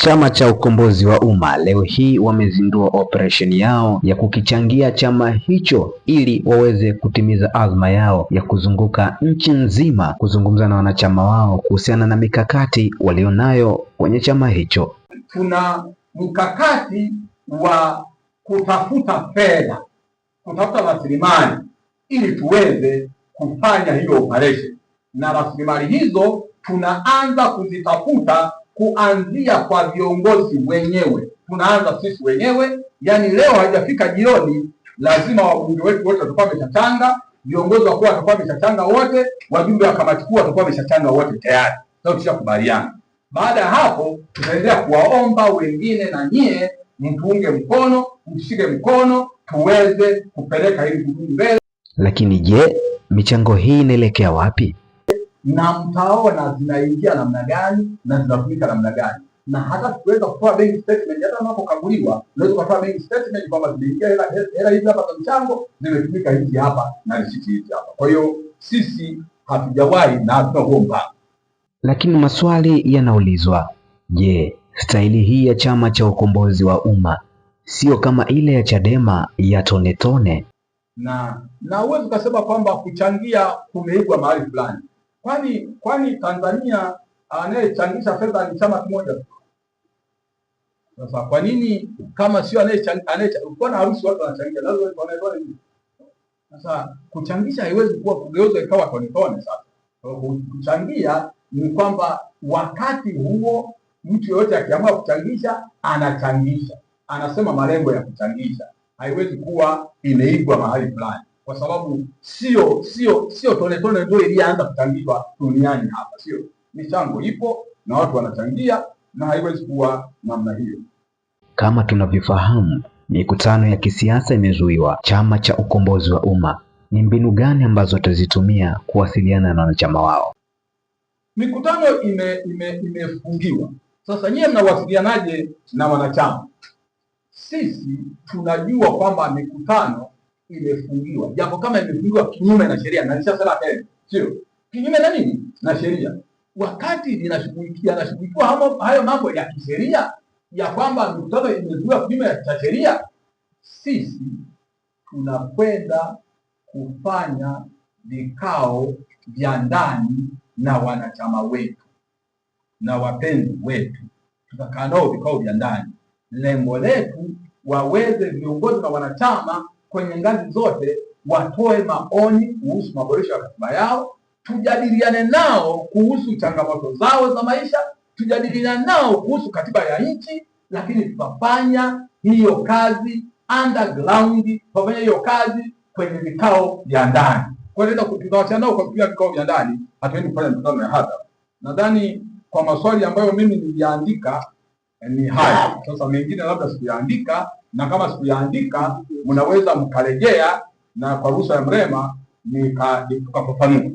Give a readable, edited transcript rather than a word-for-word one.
Chama cha Ukombozi wa Umma leo hii wamezindua operesheni yao ya kukichangia chama hicho ili waweze kutimiza azma yao ya kuzunguka nchi nzima kuzungumza na wanachama wao kuhusiana na mikakati walionayo kwenye chama hicho. Tuna mkakati wa kutafuta fedha, kutafuta rasilimali ili tuweze kufanya hiyo operation, na rasilimali hizo tunaanza kuzitafuta kuanzia kwa viongozi wenyewe. Tunaanza sisi wenyewe, yani leo haijafika jioni, lazima wabunge wetu wote watakuwa wameshachanga, viongozi wakuu watakuwa wameshachanga wote, wajumbe wa kamati kuu watakuwa wameshachanga wote tayari. Sasa tushakubaliana. Baada ya hapo, tutaendelea kuwaomba wengine na nyie mtuunge mkono, mshike mkono, tuweze kupeleka hili gurudumu mbele. Lakini je, michango hii inaelekea wapi? Na mtaona zinaingia namna gani na zinatumika namna gani, na hata tuweza kutoa bank statement. Hata unapokaguliwa unaweza kutoa bank statement kwamba zimeingia hela hizi hapa za mchango, zimetumika hizi hapa na risiti hizi hapa. Kwa hiyo sisi hatujawahi na hatuna huo mpango. Lakini maswali yanaulizwa, je, staili hii ya Chama cha Ukombozi wa Umma sio kama ile ya Chadema ya tone tone? Na uwezi ukasema kwamba kuchangia kumeigwa mahali fulani. Kwani Tanzania anayechangisha fedha ni chama kimoja? Sasa kwa nini kama sio kwa na harusi watu wanachangia, lazima wanaelewa nini? Sasa kuchangisha haiwezi kuwa kugeuza ikawa tone tone. Sasa kuchangia ni kwamba wakati huo mtu yoyote akiamua kuchangisha anachangisha, anasema malengo ya kuchangisha. Haiwezi kuwa imeigwa mahali fulani, kwa sababu sio tone tone ndio ilianza kuchangishwa duniani hapa. Sio, michango ipo na watu wanachangia, na haiwezi kuwa namna hiyo. Kama tunavyofahamu, mikutano ya kisiasa imezuiwa. Chama cha Ukombozi wa Umma ni mbinu gani ambazo watazitumia kuwasiliana na wanachama wao? Mikutano imefungiwa. Sasa nyie mnawasilianaje na wanachama? Sisi tunajua kwamba mikutano imefungiwa, japo kama imefungiwa kinyume na sheria, na nishasema tena, sio kinyume na nini, na sheria. Wakati linashughulikiwa hayo mambo ya kisheria ya kwamba mikutano imezuiwa kinyume cha sheria, sisi tunakwenda kufanya vikao vya ndani na wanachama wetu na wapenzi wetu. Tutakaa nao vikao vya ndani, lengo letu waweze viongozi na wanachama kwenye ngazi zote watoe maoni kuhusu maboresho ya katiba yao, tujadiliane nao kuhusu changamoto zao za maisha, tujadiliane nao kuhusu katiba ya nchi, lakini tutafanya hiyo kazi underground, tutafanya hiyo kazi kwenye vikao vya ndani. Kwa hiyo tutawachana nao kwa kupiga vikao vya ndani, hatuendi kufanya mikutano ya hadhara. Nadhani kwa maswali ambayo mimi niliandika ni haya. Sasa mengine labda sikuyaandika, na kama sikuyaandika mnaweza mkarejea na kwa ruhusa ya Mrema tukafafanua.